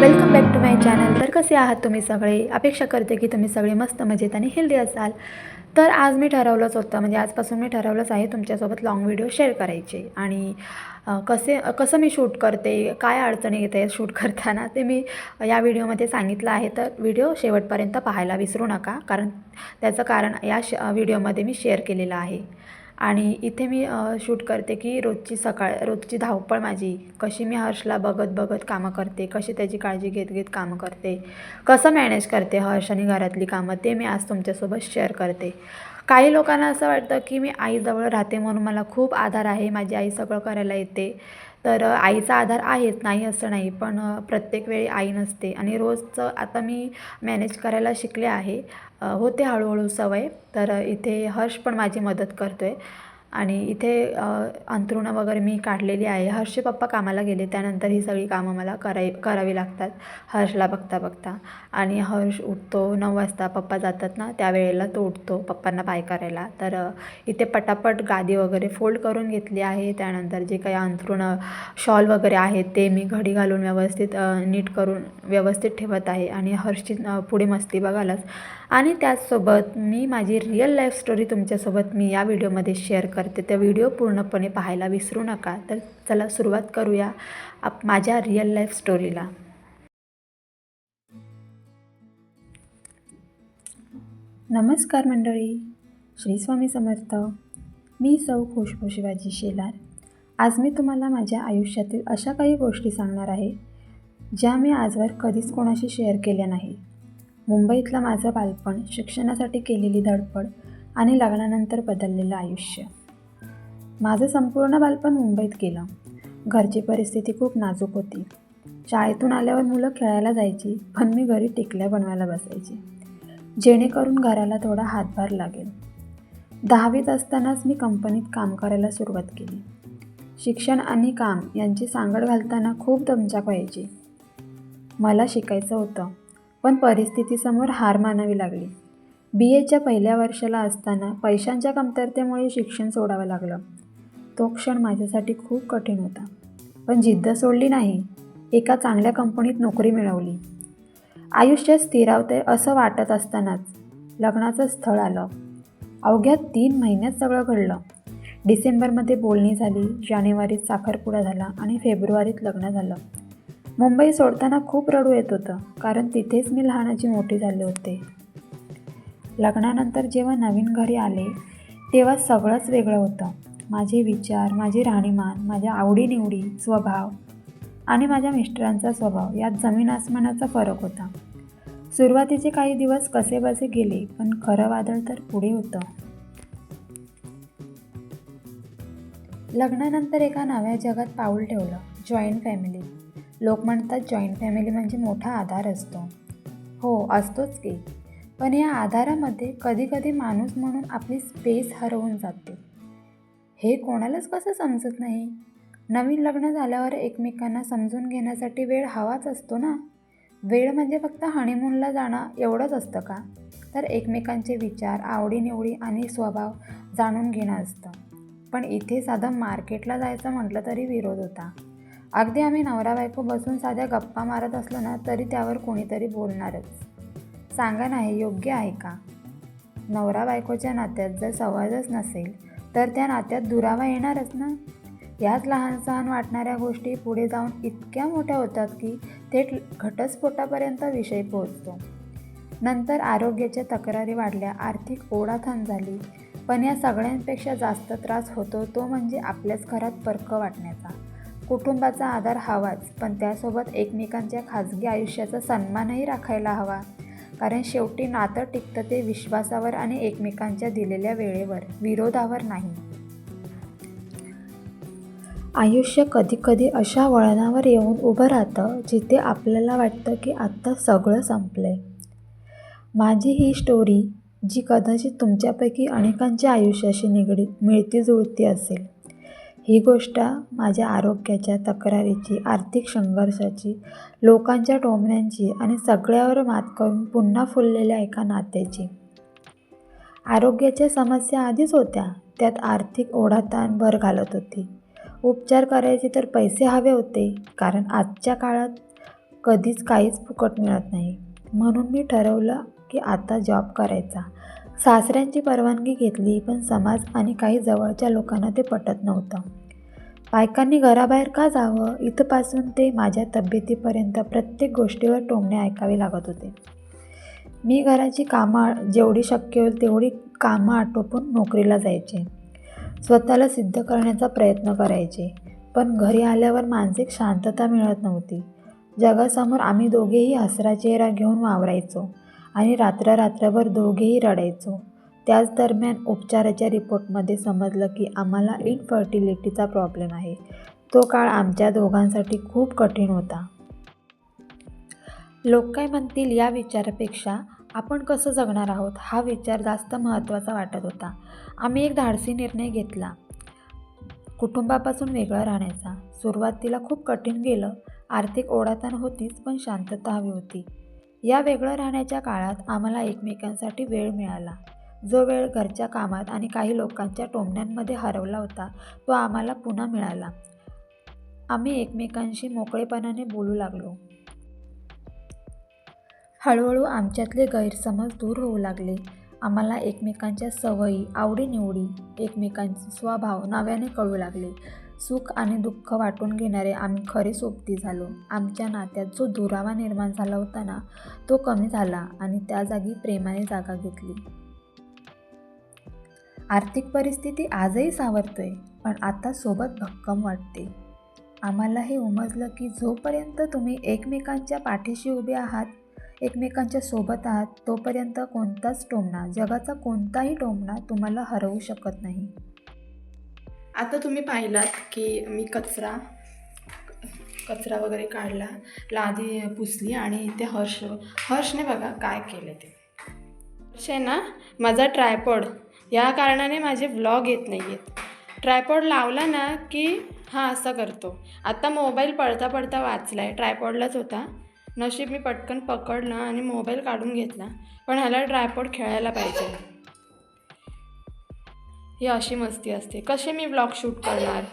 Welcome back to my channel. तर कसे आहात तुम्ही सगळे? अपेक्षा करते की तुम्ही सगळे मस्त मजेत आणि हेल्दी असाल. तर आज मी ठरवलंच होतं, म्हणजे आजपासून मी ठरवलंच आहे तुमच्यासोबत लाँग व्हिडिओ शेअर करायचे. आणि कसं मी शूट करते, काय अडचणी येते शूट करताना, ते मी या व्हिडिओमध्ये सांगितलं आहे. तर व्हिडिओ शेवटपर्यंत पाहायला विसरू नका, कारण त्याचं कारण या व्हिडिओमध्ये मी शेअर केलेलं आहे. आणि इथे मी शूट करते की रोजची धावपळ माझी कशी, मी हर्षला बघत बघत कामं करते, कशी त्याची काळजी घेत घेत कामं करते, कसं मॅनेज करते हर्ष आणि घरातली कामं, ते मी आज तुमच्यासोबत शेअर करते. काही लोकांना असं वाटतं की मी आईजवळ राहते म्हणून मला खूप आधार आहे, माझी आई सगळं करायला येते. तर आईचा आधार आहेच, नाही असं नाही, पण प्रत्येक वेळी आई नसते आणि रोजचं आता मी मॅनेज करायला शिकले आहे. होते हळूहळू सवय. तर इथे हर्ष पण माझी मदत करतो आहे. आणि इथे अंथरुणं वगैरे मी काढलेली आहे. हर्षचे पप्पा कामाला गेले, त्यानंतर ही सगळी कामं मला करावी लागतात हर्षला बघता बघता. आणि हर्ष उठतो 9 वाजता, पप्पा जातात ना त्यावेळेला तो उठतो पप्पांना बाय करायला. तर इथे पटापट गादी वगैरे फोल्ड करून घेतली आहे. त्यानंतर जे काही अंथरुणं, शॉल वगैरे आहेत ते मी घडी घालून व्यवस्थित नीट करून व्यवस्थित ठेवत आहे. आणि हर्षची पुढे मस्ती बघालच. आणि त्याचसोबत मी माझी रिअल लाईफ स्टोरी तुमच्यासोबत मी या व्हिडिओमध्ये शेअर करते. त्या व्हिडिओ पूर्णपणे पाहायला विसरू नका. तर चला सुरुवात करूया माझ्या रिअल लाईफ स्टोरीला. नमस्कार मंडळी, श्री स्वामी समर्थ. मी सौ खुशखुशीबाजी शेलार. आज मी तुम्हाला माझ्या आयुष्यातील अशा काही गोष्टी सांगणार आहे ज्या मी आजवर कधीच कोणाशी शेअर केल्या नाही. मुंबईतलं माझं बालपण, शिक्षणासाठी केलेली धडपड आणि लग्नानंतर बदललेलं आयुष्य. माझं संपूर्ण बालपण मुंबईत गेलं. घरची परिस्थिती खूप नाजूक होती. शाळेतून आल्यावर मुलं खेळायला जायची, पण मी घरी टिकल्या बनवायला बसायची, जेणेकरून घराला थोडा हातभार लागेल. 10वीत असतानाच मी कंपनीत काम करायला सुरुवात केली. शिक्षण आणि काम यांची सांगड घालताना खूप दमछाक व्हायची. मला शिकायचं होतं, पण परिस्थितीसमोर हार मानावी लागली. BAच्या पहिल्या वर्षाला असताना पैशांच्या कमतरतेमुळे शिक्षण सोडावं लागलं. तो क्षण माझ्यासाठी खूप कठीण होता, पण जिद्द सोडली नाही. एका चांगल्या कंपनीत नोकरी मिळवली. आयुष्य स्थिरावते असं वाटत असतानाच लग्नाचं स्थळ आलं. अवघ्या 3 महिन्यात सगळं घडलं. डिसेंबरमध्ये बोलणी झाली, जानेवारीत साखरपुडा झाला आणि फेब्रुवारीत लग्न झालं. मुंबई सोडताना खूप रडू येत होतं, कारण तिथेच मी लहानाची मोठी झाले होते. लग्नानंतर जेव्हा नवीन घरी आले तेव्हा सगळंच वेगळं होतं. माझे विचार, माझी राहणीमान, माझ्या आवडीनिवडी, स्वभाव आणि माझ्या मिस्टरांचा स्वभाव यात जमीन आसमानाचा फरक होता. सुरुवातीचे काही दिवस कसेबसे गेले, पण खरं वादळ तर पुढे होतं. लग्नानंतर एका नव्या जगात पाऊल ठेवलं. Joint family. लोक म्हणतात जॉईंट फॅमिली म्हणजे मोठा आधार असतो. हो, असतोच की. पण या आधारामध्ये कधीकधी माणूस म्हणून आपली स्पेस हरवून जाते. हे कोणालाच कसं समजत नाही. नवीन लग्न झाल्यावर एकमेकांना समजून घेण्यासाठी वेळ हवाच असतो ना. वेळ म्हणजे फक्त हनीमूनला जाणं एवढंच असतं का? तर एकमेकांचे विचार, आवडीनिवडी आणि स्वभाव जाणून घेणं असतं. पण इथे साधं मार्केटला जायचं म्हटलं तरी विरोध होता. अगदी आम्ही नवरा बायको बसून साध्या गप्पा मारत असलो ना तरी त्यावर कोणीतरी बोलणारच. सांगा ना, हे योग्य आहे का? नवरा बायकोच्या नात्यात जर संवादच नसेल तर त्या नात्यात दुरावा येणारच ना. याच लहान सहान वाटणाऱ्या गोष्टी पुढे जाऊन इतक्या मोठ्या होतात की थेट घटस्फोटापर्यंत विषय पोहोचतो. नंतर आरोग्याच्या तक्रारी वाढल्या, आर्थिक ओढाताण झाली. पण या सगळ्यांपेक्षा जास्त त्रास होतो तो म्हणजे आपल्याच घरात फरक वाटण्याचा. कुटुंबाचा आधार हवाच, पण त्यासोबत एकमेकांच्या खाजगी आयुष्याचा सन्मानही राखायला हवा. कारण शेवटी नातं टिकतं ते विश्वासावर आणि एकमेकांच्या दिलेल्या वेळेवर, विरोधावर नाही. आयुष्य कधीकधी अशा वळणावर येऊन उभं राहतं जिथे आपल्याला वाटतं की आत्ता सगळं संपलंय. माझी ही स्टोरी, जी कदाचित तुमच्यापैकी अनेकांच्या आयुष्याशी निगडीत, मिळती जुळती असेल. ही गोष्ट माझ्या आरोग्याच्या तक्रारीची, आर्थिक संघर्षाची, लोकांच्या टोमण्यांची आणि सगळ्यावर मात करून पुन्हा फुललेल्या एका नात्याची. आरोग्याच्या समस्या आधीच होत्या, त्यात आर्थिक ओढाताण भर घालत होती. उपचार करायचे तर पैसे हवे होते, कारण आजच्या काळात कधीच काहीच फुकट मिळत नाही. म्हणून मी ठरवलं की आता जॉब करायचा. सासऱ्यांची परवानगी घेतली, पण समाज आणि काही जवळच्या लोकांना ते पटत नव्हतं. बायकांनी घराबाहेर का जावं, इथपासून ते माझ्या तब्येतीपर्यंत प्रत्येक गोष्टीवर टोमणे ऐकावे लागत होते. मी घराची कामं जेवढी शक्य होईल तेवढी कामं आटोपून नोकरीला जायचे. स्वतःला सिद्ध करण्याचा प्रयत्न करायचे. पण घरी आल्यावर मानसिक शांतता मिळत नव्हती. जगासमोर आम्ही दोघेही हसरा चेहरा घेऊन वावरायचो आणि रात्रभर दोघेही रडायचो. त्याच दरम्यान उपचाराच्या रिपोर्टमध्ये समजलं की आम्हाला इनफर्टिलिटीचा प्रॉब्लेम आहे. तो काळ आमच्या दोघांसाठी खूप कठीण होता. लोक काय म्हणतील या विचारापेक्षा आपण कसं जगणार आहोत हा विचार जास्त महत्त्वाचा वाटत होता. आम्ही एक धाडसी निर्णय घेतला, कुटुंबापासून वेगळं राहण्याचा. सुरुवातीला खूप कठीण गेलं. आर्थिक ओढाताण होतीच, पण शांतता हवी होती. या वेगळं राहण्याच्या काळात आम्हाला एकमेकांसाठी वेळ मिळाला. जो वेळ घरच्या कामात आणि काही लोकांच्या टोमण्यांमध्ये हरवला होता, तो आम्हाला पुन्हा मिळाला. आम्ही एकमेकांशी मोकळेपणाने बोलू लागलो. हळूहळू आमच्यातले गैरसमज दूर होऊ लागले. आम्हाला एकमेकांच्या सवयी, आवडीनिवडी, एकमेकांचे स्वभाव नव्याने कळू लागले. सुख आणि दुःख वाटून घेणारे आम्ही खरे सोबती झालो. आमच्या नात्यात जो दुरावा निर्माण झाला होता ना, तो कमी झाला आणि त्या जागी प्रेमाने जागा घेतली. आर्थिक परिस्थिती आजही सावरतोय, पण आता सोबत भक्कम वाटते. आम्हाला हे उमजलं की जोपर्यंत तुम्ही एकमेकांच्या पाठीशी उभे आहात, एकमेकांच्या सोबत आहात, तोपर्यंत कोणताच टोमणा, जगाचा कोणताही टोमणा तुम्हाला हरवू शकत नाही. आता तुम्ही पाहिलात की मी कचरा वगैरे काढला, लादी पुसली आणि इथे हर्षने बघा काय केलं ते. हर्ष आहे ना, माझा ट्रायपॉड, या कारणाने माझे व्लॉग येत नाही आहेत. ट्रायपॉड लावला ना की हा असं करतो. आता मोबाईल पळता वाचला आहे, ट्रायपॉडलाच होता. नशीब मी पटकन पकडलं आणि मोबाईल काढून घेतला, पण ह्याला ट्रायपॉड खेळायला पाहिजे. ही अशी मस्ती असते. कसे मी व्लॉग शूट करणार,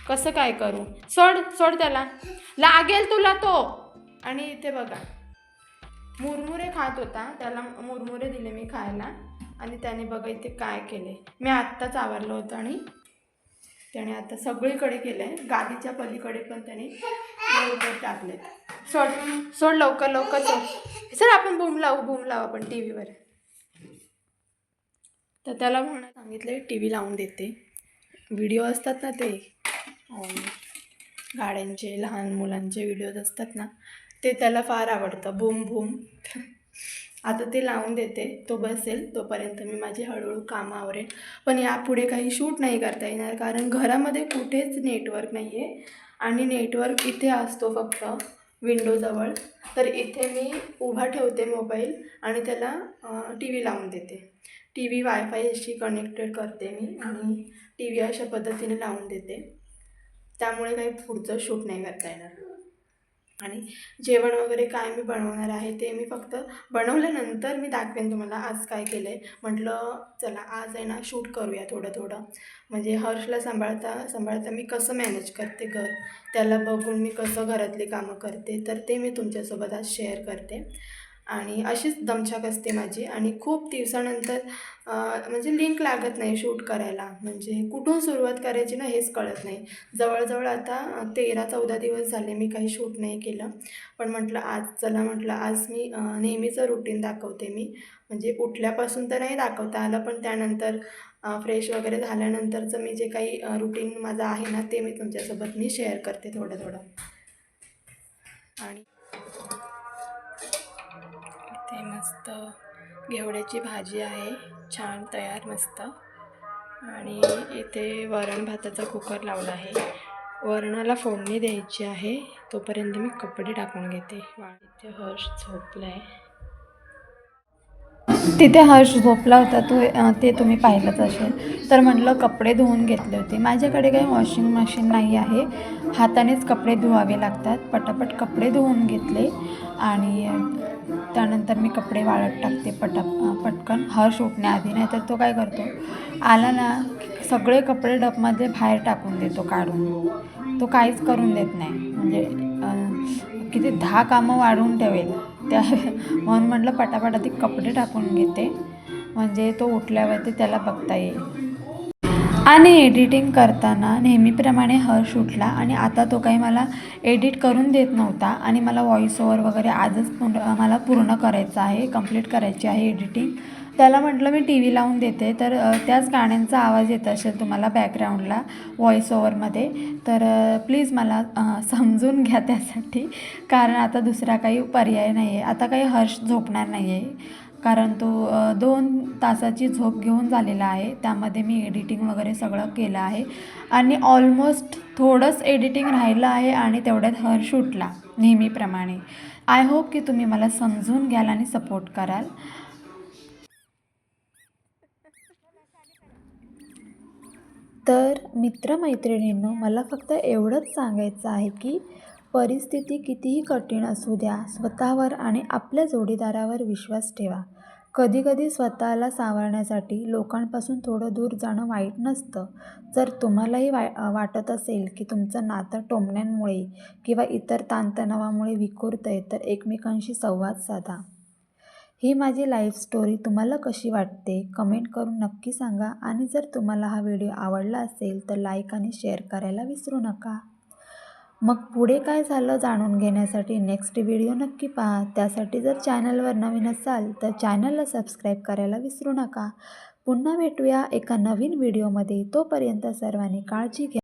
कसं काय करू. सोड त्याला, लागेल तुला तो. आणि इथे बघा मुरमुरे खात होता, त्याला मुरमुरे दिले मी खायला आणि त्याने बघा इथे काय केले. मी आत्ताच आवरलं होतं आणि त्याने आता सगळीकडे केलं आहे. गादीच्या पलीकडे पण त्याने मुरमुरे टाकलेत. सोड लवकर सर, आपण बूम लावू आपण टी व्हीवर. तर त्याला सांगितले टी व्ही लावून देते. व्हिडिओ असतात ना ते गाड्यांचे, लहान मुलांचे व्हिडिओज असतात ना, ते त्याला फार आवडतं. बूम आता ते लावून देते. तो बसेल तोपर्यंत मी माझी हळूहळू कामं आवरेल. पण यापुढे काही शूट नाही करता येणार, कारण घरामध्ये कुठेच नेटवर्क नाही आहे आणि नेटवर्क इथे असतो फक्त विंडोजवळ. तर इथे मी उभा ठेवते मोबाईल आणि त्याला टी व्ही लावून देते. टी व्ही वायफायशी कनेक्टेड करते मी आणि टी व्ही अशा पद्धतीने लावून देते. त्यामुळे काही पुढचं शूट नाही करता येणार. आणि जेवण वगैरे काय मी बनवणार आहे ते मी फक्त बनवल्यानंतर मी दाखवेन तुम्हाला आज काय केलं आहे. म्हटलं चला आज आहे ना शूट करूया थोडं, म्हणजे हर्षला सांभाळता मी कसं मॅनेज करते घर, त्याला बघून मी कसं घरातली कामं करते, तर ते मी तुमच्यासोबत आज शेअर करते. आणि अशीच दमछाक असते माझी. आणि खूप दिवसानंतर म्हणजे लिंक लागत नाही शूट करायला, म्हणजे कुठून सुरुवात करायची ना हेच कळत नाही. जवळजवळ आता 13-14 दिवस झाले मी काही शूट नाही केलं. पण म्हटलं आज मी नेहमीचं रुटीन दाखवते. मी म्हणजे उठल्यापासून तर नाही दाखवता आलं, पण त्यानंतर फ्रेश वगैरे झाल्यानंतरचं मी जे काही रुटीन माझं आहे ना, ते मी तुमच्यासोबत मी शेअर करते थोडं. आणि इथे मस्त घेवड्याची भाजी आहे, छान तयार मस्त. आणि इथे वरण भाताचा कुकर लावला आहे, वरणाला फोडणी द्यायची आहे. तोपर्यंत मी कपडे टाकून घेते. इथे हर्ष झोपला आहे. तिथे हर्ष झोपला होता ते तुम्ही पाहिलंच असेल. तर म्हटलं कपडे धुवून घेतले होते. माझ्याकडे काही वॉशिंग मशीन नाही आहे, हातानेच कपडे धुवावे लागतात. पटापट कपडे धुवून घेतले आणि त्यानंतर मी कपडे वाळत टाकते पटकन हर्ष उठण्याआधी. नाही तर तो काय करतो, आला ना सगळे कपडे डबमध्ये बाहेर टाकून देतो काढून. तो काहीच करून देत नाही, म्हणजे किती 10 कामं वाढवून ठेवेल त्या म्हणून म्हटलं पटापट ती कपडे टाकून घेते, म्हणजे तो उठल्यावरती त्याला बघता येईल. आणि एडिटिंग करताना नेहमीप्रमाणे हर्ष उठला आणि आता तो काही मला एडिट करून देत नव्हता आणि मला व्हॉईस ओव्हर वगैरे आजच मला पूर्ण करायचं आहे, कंप्लीट करायची आहे एडिटिंग. त्याला म्हटलं मी टी व्ही लावून देते, तर त्याच गाण्यांचा आवाज येत असेल तुम्हाला बॅकग्राऊंडला व्हॉईस ओव्हरमध्ये, तर प्लीज मला समजून घ्या त्यासाठी, कारण आता दुसरा काही पर्याय नाही आहे. आता काही हर्ष झोपणार नाही आहे, कारण तो 2 तासाची झोप घेऊन झालेला आहे. त्यामध्ये मी एडिटिंग वगैरे सगळं केलं आहे आणि ऑलमोस्ट थोडंच एडिटिंग राहिलं आहे आणि तेवढ्यात हर्ष उठला नेहमीप्रमाणे. आय होप की तुम्ही मला समजून घ्याल आणि सपोर्ट कराल. तर मित्रमैत्रिणींनो, मला फक्त एवढंच सांगायचं आहे की परिस्थिती कितीही कठीण असू द्या, स्वतःवर आणि आपल्या जोडीदारावर विश्वास ठेवा. कधीकधी स्वतःला सावरण्यासाठी लोकांपासून थोडं दूर जाणं वाईट नसतं. जर तुम्हालाही वाटत असेल की तुमचं नातं टोमण्यांमुळे किंवा इतर ताणतणावामुळे विखुरतंय, तर एकमेकांशी संवाद साधा. ही माझी लाईफ स्टोरी तुम्हाला कशी वाटते कमेंट करून नक्की सांगा आणि जर तुम्हाला हा व्हिडिओ आवडला असेल तर लाईक आणि शेअर करायला विसरू नका. मग पुढे काय झालं जाणून घेण्यासाठी नेक्स्ट व्हिडिओ नक्की पहा. त्यासाठी जर चॅनलवर नवीन असाल तर चॅनलला सबस्क्राईब करायला विसरू नका. पुन्हा भेटूया एका नवीन व्हिडिओमध्ये. तोपर्यंत सर्वांनी काळजी घ्या.